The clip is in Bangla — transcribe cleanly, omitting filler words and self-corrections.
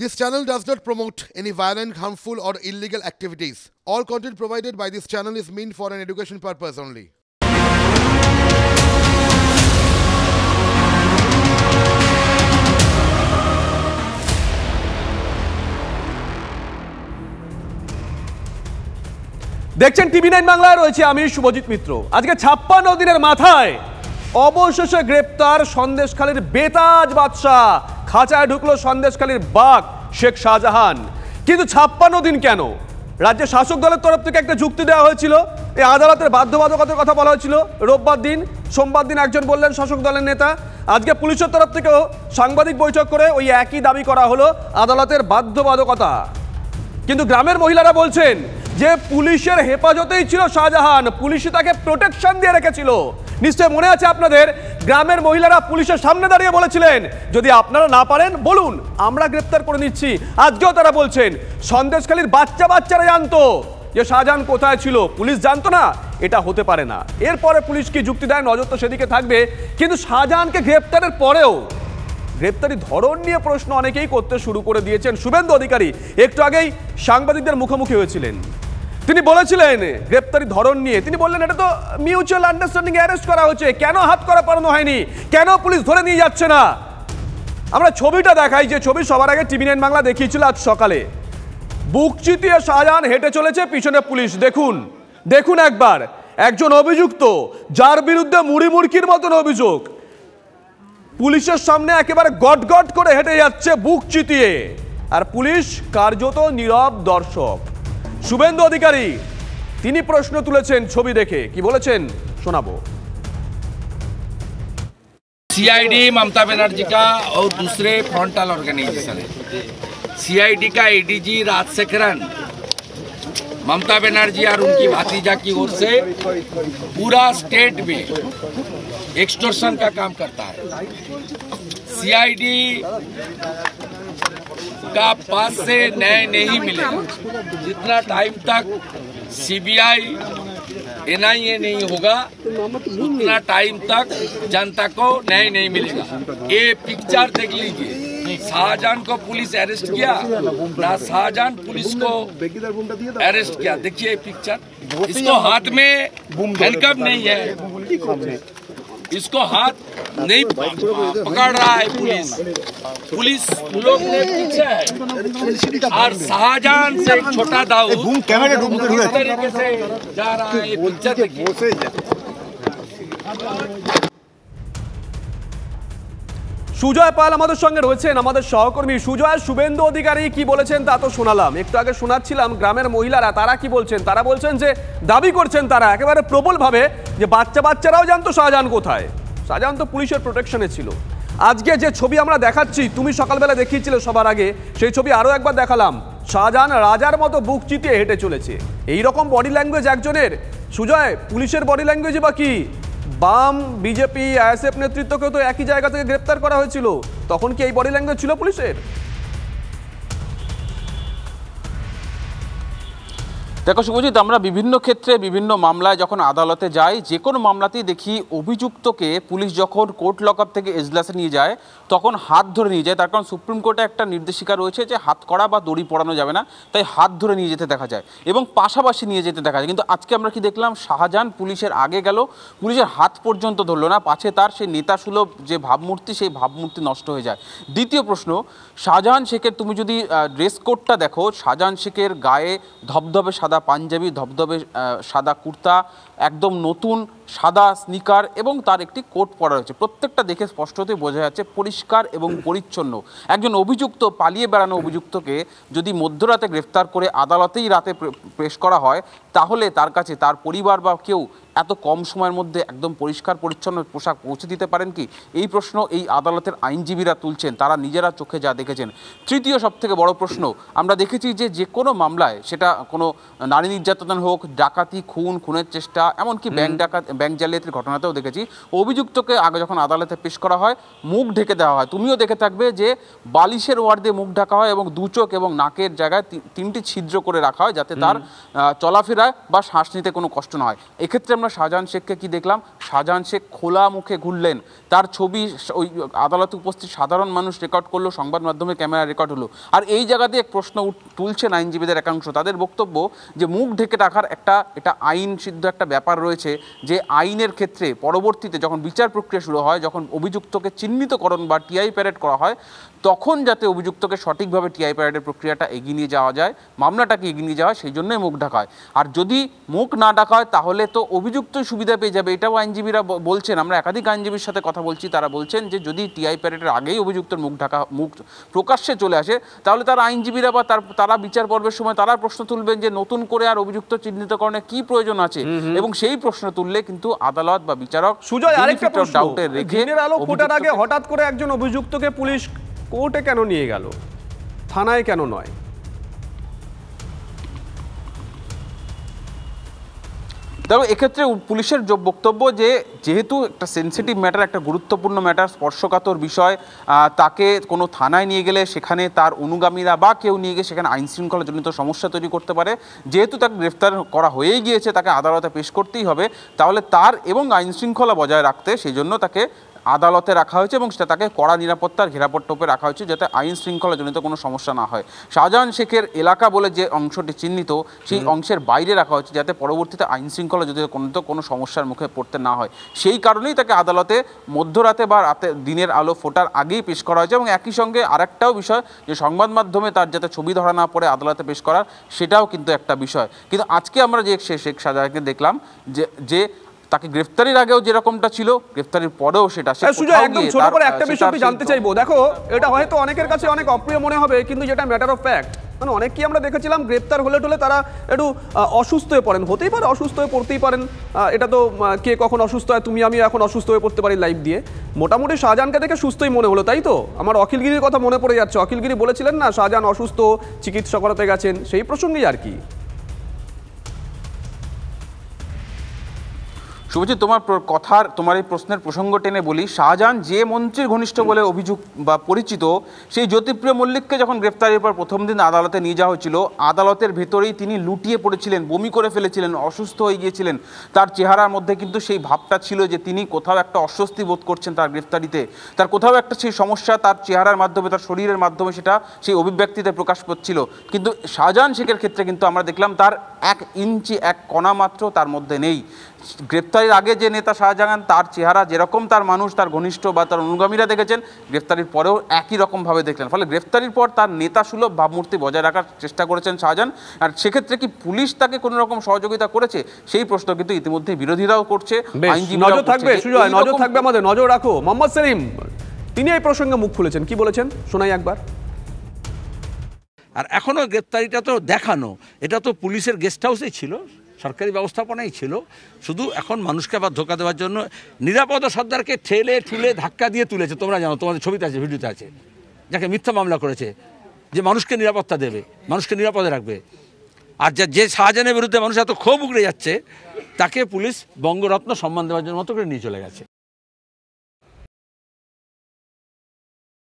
This channel does not promote any violent, harmful, or illegal activities. All content provided by this channel is meant for an education purpose only. দেখছেন টিভি9 বাংলায় রয়েছে আমি শুভজিৎ মিত্র। আজকে 56 দিনের মাথায় অবশেষে গ্রেপ্তার সন্দেশখালীর বেতাজ বাদশা। খাঁচায় ঢুকলো সন্দেশখালীর বাঘ শেখ শাহজাহান। কিন্তু 56 দিন কেন? রাজ্যের শাসক দলের তরফ থেকে একটা যুক্তি দেওয়া হয়েছিল, এই আদালতের বাধ্যবাধকতার কথা বলা হয়েছিল। রোববার দিন, সোমবার দিন একজন বললেন শাসক দলের নেতা। আজকে পুলিশের তরফ থেকেও সাংবাদিক বৈঠক করে ওই একই দাবি করা হলো, আদালতের বাধ্যবাধকতা। কিন্তু গ্রামের মহিলারা বলছেন যে পুলিশের হেফাজতেই ছিল শাহজাহান, পুলিশই তাকে প্রোটেকশন দিয়ে রেখেছিল। নিশ্চয় মনে আছে আপনাদের, গ্রামের মহিলারা পুলিশের সামনে দাঁড়িয়ে বলেছিলেন যদি আপনারা না পারেন বলুন, আমরা গ্রেপ্তার করে নিচ্ছি। আজকেও তারা বলছেন সন্দেশখালীর বাচ্চারা জানতো যে শাহজাহান কোথায় ছিল, পুলিশ জানতো না, এটা হতে পারে না। এরপরে পুলিশ কি যুক্তি দেয়, নজর তো সেদিকে থাকবে। কিন্তু শাহজাহানকে গ্রেপ্তারের পরেও গ্রেপ্তারি ধরন নিয়ে প্রশ্ন অনেকেই করতে শুরু করে দিয়েছেন। শুভেন্দু অধিকারী একটু আগেই সাংবাদিকদের মুখোমুখি হয়েছিলেন, তিনি বলেছিলেন গ্রেপ্তারি ধরন নিয়ে, তিনি বললেন এটা তো মিউচুয়াল আন্ডারস্ট্যান্ডিং অ্যারেস্ট করা হচ্ছে, কেন হাত করা পড়ানো হয়নি, কেন পুলিশ ধরে নিয়ে যাচ্ছে না। আমরা ছবিটা দেখাই, যে ছবি সবার আগে টিভি9 বাংলা দেখিয়েছিল আজ সকালে। বুক চিতিয়ে শাহজাহান হেঁটে চলেছে, পিছনে পুলিশ। দেখুন একবার, একজন অভিযুক্ত যার বিরুদ্ধে মুড়ি মুড়কির মতন অভিযোগ, পুলিশের সামনে একেবারে গট করে হেঁটে যাচ্ছে বুক চিতিয়ে, আর পুলিশ কার্যত নীরব দর্শক। শুভেন্দু অধিকারী তিনি প্রশ্ন তুলেছেন, ছবি দেখে কি বলেছেন শোনাবো। सीआईडी ममता बनर्जी का और दूसरे फ्रंटल ऑर्गेनाइजेशन है। सीआईडी का एडीजी राजशेखरन ममता बनर्जी और उनकी भतीजा की ओर से पूरा स्टेट में एक्सटॉर्शन का काम करता है। सीआईडी का पास से न्याय नहीं मिलेगा जितना टाइम तक सीबीआई एनआईए नहीं होगा, उतना टाइम तक जनता को न्याय नहीं मिलेगा। ये पिक्चर देख लीजिए, शाहजहान को पुलिस अरेस्ट किया ना, शाहजहान पुलिस को अरेस्ट किया। देखिए पिक्चर, इसको हाथ में हैंडकफ नहीं है, इसको हाथ नहीं पकड़ रहा है पुलिस लोग ने पीछे है। और शाहजहान से एक छोटा दाऊद किस तरीके से जा रहा है, पिक्चर देखिए। সুজয় পাল আমাদের সঙ্গে রয়েছেন, আমাদের সহকর্মী। সুজয়, শুভেন্দু অধিকারী কি বলেছেন তা তো শোনালাম, একটু আগে শোনাচ্ছিলাম গ্রামের মহিলারা তারা কি বলছেন। তারা বলছেন যে দাবি করছেন তারা একেবারে প্রবলভাবে যে বাচ্চারাও জানতো শাহজাহান কোথায়, শাহজাহান তো পুলিশের প্রোটেকশনে ছিল। আজকে যে ছবি আমরা দেখাচ্ছি, তুমি সকালবেলা দেখিয়েছিলে সবার আগে, সেই ছবি আরও একবার দেখালাম। শাহজাহান রাজার মতো বুক চিতিয়ে হেঁটে চলেছে। এই রকম বডি ল্যাঙ্গুয়েজ একজনের। সুজয়, পুলিশের বডি ল্যাঙ্গুয়েজ বা কি? বাম, বিজেপি, আইএসএফ নেতৃত্বকেও তো একই জায়গা থেকে গ্রেপ্তার করা হয়েছিল, তখন কি এই বডি ল্যাঙ্গুয়েজ ছিল পুলিশের? দেখো শুভজিৎ, আমরা বিভিন্ন ক্ষেত্রে বিভিন্ন মামলায় যখন আদালতে যাই, যে কোনো মামলাতেই দেখি অভিযুক্তকে পুলিশ যখন কোর্ট লকআপ থেকে এজলাসে নিয়ে যায় তখন হাত ধরে নিয়ে যায়। তার কারণ সুপ্রিম কোর্টে একটা নির্দেশিকা রয়েছে যে হাত করা বা দড়ি পড়ানো যাবে না, তাই হাত ধরে নিয়ে যেতে দেখা যায় এবং পাশাপাশি নিয়ে যেতে দেখা যায়। কিন্তু আজকে আমরা কি দেখলাম, শাহজাহান পুলিশের আগে গেল, পুলিশের হাত পর্যন্ত ধরলো না, পাছে তার সেই নেতাসুলভ যে ভাবমূর্তি, সেই ভাবমূর্তি নষ্ট হয়ে যায়। দ্বিতীয় প্রশ্ন, শাহজাহান শেখের তুমি যদি ড্রেস কোডটা দেখো, শাহজাহান শেখের গায়ে ধবধবে সাদা পাঞ্জাবি, ধবধবে সাদা কুর্তা, একদম নতুন সাদা স্নিকার এবং তার একটি কোট পরা রয়েছে। প্রত্যেকটা দেখে স্পষ্টতই বোঝা যাচ্ছে পরিষ্কার এবং পরিচ্ছন্ন। একজন অভিযুক্ত, পালিয়ে বেড়ানো অভিযুক্তকে যদি মধ্যরাতে গ্রেফতার করে আদালতেই রাতে পেশ করা হয়, তাহলে তার কাছে তার পরিবার বা কেউ এত কম সময়ের মধ্যে একদম পরিষ্কার পরিচ্ছন্ন পোশাক পৌঁছে দিতে পারেন কি? এই প্রশ্ন এই আদালতের আইনজীবীরা তুলছেন, তারা নিজেরা চোখে যা দেখেছেন। তৃতীয় সবথেকে বড় প্রশ্ন, আমরা দেখেছি যে কোনো মামলায়, সেটা কোনো নারী নির্যাতন হোক, ডাকাতি, খুনের চেষ্টা, এমনকি ব্যাংক জালিয়াতির ঘটনাতেও দেখেছি, অভিযুক্তকে আগে যখন আদালতে পেশ করা হয় মুখ ঢেকে দেওয়া হয়। তুমিও দেখে থাকবে যে বালিশের ওয়ার দিয়ে মুখ ঢাকা হয় এবং দু চোখ এবং নাকের জায়গায় 3টি ছিদ্র করে রাখা হয় যাতে তার চলাফেরায় বা শ্বাস নিতে কোনো কষ্ট না হয়। এক্ষেত্রে আমরা শাহজাহান শেখকে কি দেখলাম? শাহজাহান শেখ খোলা মুখে ঘুরলেন, তার ছবি ওই আদালতে উপস্থিত সাধারণ মানুষ রেকর্ড করলো, সংবাদ মাধ্যমে ক্যামেরা রেকর্ড হলো। আর এই জায়গাতে এক প্রশ্ন তুলছেন আইনজীবীদের একাংশ, তাদের বক্তব্য যে মুখ ঢেকে রাখার এটা আইন সিদ্ধ একটা ব্যাপার রয়েছে, যে আইনের ক্ষেত্রে পরবর্তীতে যখন বিচার প্রক্রিয়া শুরু হয়, যখন অভিযুক্তকে চিহ্নিতকরণ বা টিআই প্যারেড করা হয়, তখন যাতে অভিযুক্তকে সঠিকভাবে টিআই প্যারেডের প্রক্রিয়াটা এগিয়ে নিয়ে যাওয়া যায়, মামলাটাকে এগিয়ে নিয়ে যাওয়া হয়, সেই জন্যই মুখ ঢাকা হয়। আর যদি মুখ না ডাকা হয় তাহলে তো অভিযুক্তই সুবিধা পেয়ে যাবে, এটাও আইনজীবীরা বলছেন। আমরা একাধিক আইনজীবীর সাথে কথা বলছি, তারা বলছেন যে যদি টিআই প্যারেডের আগেই অভিযুক্তের মুখ প্রকাশ্যে চলে আসে তাহলে তার আইনজীবীরা বা তারা বিচার পর্বের সময় তারা প্রশ্ন তুলবেন যে নতুন করে আর অভিযুক্ত চিহ্নিতকরণে কি প্রয়োজন আছে, এবং সেই প্রশ্ন তুললে কিন্তু আদালত বা বিচারক সুজয় আরেকটা প্রশ্ন, দিনের আলো ফোটার আগে হঠাৎ করে একজন অভিযুক্তকে পুলিশ কোর্টে কেন নিয়ে গেল, থানায় কেন নয়? তবে এক্ষেত্রে পুলিশের বক্তব্য যে যেহেতু একটা সেন্সিটিভ ম্যাটার, একটা গুরুত্বপূর্ণ ম্যাটার, স্পর্শকাতর বিষয়, তাকে কোনো থানায় নিয়ে গেলে সেখানে তার অনুগামীরা বা কেউ নিয়ে গিয়ে সেখানে আইন শৃঙ্খলাজনিত সমস্যা তৈরি করতে পারে। যেহেতু তাকে গ্রেফতার করা হয়েই গিয়েছে, তাকে আদালতে পেশ করতেই হবে, তাহলে তার এবং আইন শৃঙ্খলা বজায় রাখতে সেই জন্য তাকে আদালতে রাখা হয়েছে এবং সেটা তাকে কড়া নিরাপত্তার ঘেরাপট্টোপে রাখা হয়েছে যাতে আইন শৃঙ্খলাজনিত কোনো সমস্যা না হয়। শাহজাহান শেখের এলাকা বলে যে অংশটি চিহ্নিত, সেই অংশের বাইরে রাখা হয়েছে যাতে পরবর্তীতে আইন শৃঙ্খলা যদি কোনো সমস্যার মুখে পড়তে না হয়। সেই কারণেই তাকে আদালতে মধ্যরাতে বা রাতে দিনের আলো ফোটার আগেই পেশ করা হয়েছে। এবং একই সঙ্গে আরেকটাও বিষয় যে সংবাদ মাধ্যমে তার যাতে ছবি ধরা না পড়ে আদালতে পেশ করার, সেটাও কিন্তু একটা বিষয়। কিন্তু আজকে আমরা যে শেখ শাহজাহানকে দেখলাম যে তাকে গ্রেফতারির আগেও যেরকমটা ছিল, গ্রেফতারির পরেও সেটা। একদম ছোট করে একটা বিষয় আমি জানতে চাইবো, দেখো এটা হয়তো অনেকের কাছে অনেক অপ্রিয় মনে হবে, কিন্তু যেটা ম্যাটার অফ ফ্যাক্ট, মানে অনেকেই আমরা দেখেছিলাম গ্রেপ্তার হলে তারা একটু অসুস্থ হয়ে পড়েন, হতেই পারে অসুস্থ হয়ে পড়তেই পারেন, এটা তো কে কখন অসুস্থ হয়, তুমি আমি এখন অসুস্থ হয়ে পড়তে পারি লাইভ দিয়ে। মোটামুটি শাহজাহানকে দেখে সুস্থই মনে হলো, তাই তো? আমার অখিলগিরির কথা মনে পড়ে যাচ্ছে, অখিলগিরি বলেছিলেন না শাহজাহান অসুস্থ, চিকিৎসা করাতে গেছেন, সেই প্রসঙ্গেই আর কি। শুভজিৎ, তোমার এই প্রশ্নের প্রসঙ্গ টেনে বলি, শাহজাহান যে মন্ত্রীর ঘনিষ্ঠ বলে অভিযোগ বা পরিচিত, সেই জ্যোতিপ্রিয় মল্লিককে যখন গ্রেফতারের পর প্রথম দিন আদালতে নিয়ে যাওয়া হয়েছিল, আদালতের ভেতরেই তিনি লুটিয়ে পড়েছিলেন, বমি করে ফেলেছিলেন, অসুস্থ হয়ে গিয়েছিলেন। তার চেহারার মধ্যে কিন্তু সেই ভাবটা ছিল যে তিনি কোথাও একটা অস্বস্তি বোধ করছেন তার গ্রেফতারিতে, তার কোথাও একটা সেই সমস্যা তার চেহারার মাধ্যমে, তার শরীরের মাধ্যমে সেটা সেই অভিব্যক্তিতে প্রকাশ পাচ্ছিল। কিন্তু শাহজাহান শেখের ক্ষেত্রে কিন্তু আমরা দেখলাম তার 1 ইঞ্চি 1 কণা মাত্র তার মধ্যে নেই। গ্রেফতারির আগে যে নেতা শাহজাহান, তার চেহারা যেরকম তার মানুষ, তার ঘনিষ্ঠ বা তার অনুগামীরা দেখেছেন, গ্রেফতারির পরেও একই রকমভাবে দেখলেন। ফলে গ্রেফতারির পর তার নেতা সুলভ ভাবমূর্তি বজায় রাখার চেষ্টা করেছেন শাহজাহান। আর সেক্ষেত্রে কি পুলিশ তাকে কোনো রকম সহযোগিতা করেছে, সেই প্রশ্ন কিন্তু ইতিমধ্যে বিরোধীরাও করছে, নজর থাকবে সুজয়, নজর থাকবে আমাদের, নজর রাখো। মোহাম্মদ সেলিম তিনি এই প্রসঙ্গে মুখ খুলেছেন, কি বলেছেন শোনাই একবার। আর এখনও গ্রেপ্তারিটা তো দেখানো, এটা তো পুলিশের গেস্ট হাউসেই ছিল, সরকারি ব্যবস্থাপনাই ছিল, শুধু এখন মানুষকে আবার ধোকা দেওয়ার জন্য নিরাপদ সর্দারকে ঠেলে ঠুলে ধাক্কা দিয়ে তুলেছে। তোমরা জানো, তোমাদের ছবিতে আছে, ভিডিওতে আছে, যাকে মিথ্যা মামলা করেছে, যে মানুষকে নিরাপত্তা দেবে, মানুষকে নিরাপদে রাখবে। আর যে শাহজাহানের বিরুদ্ধে মানুষ এত ক্ষোভ উগড়ে যাচ্ছে, তাকে পুলিশ বঙ্গরত্ন সম্মান দেওয়ার জন্য মতো করে নিয়ে চলে গেছে।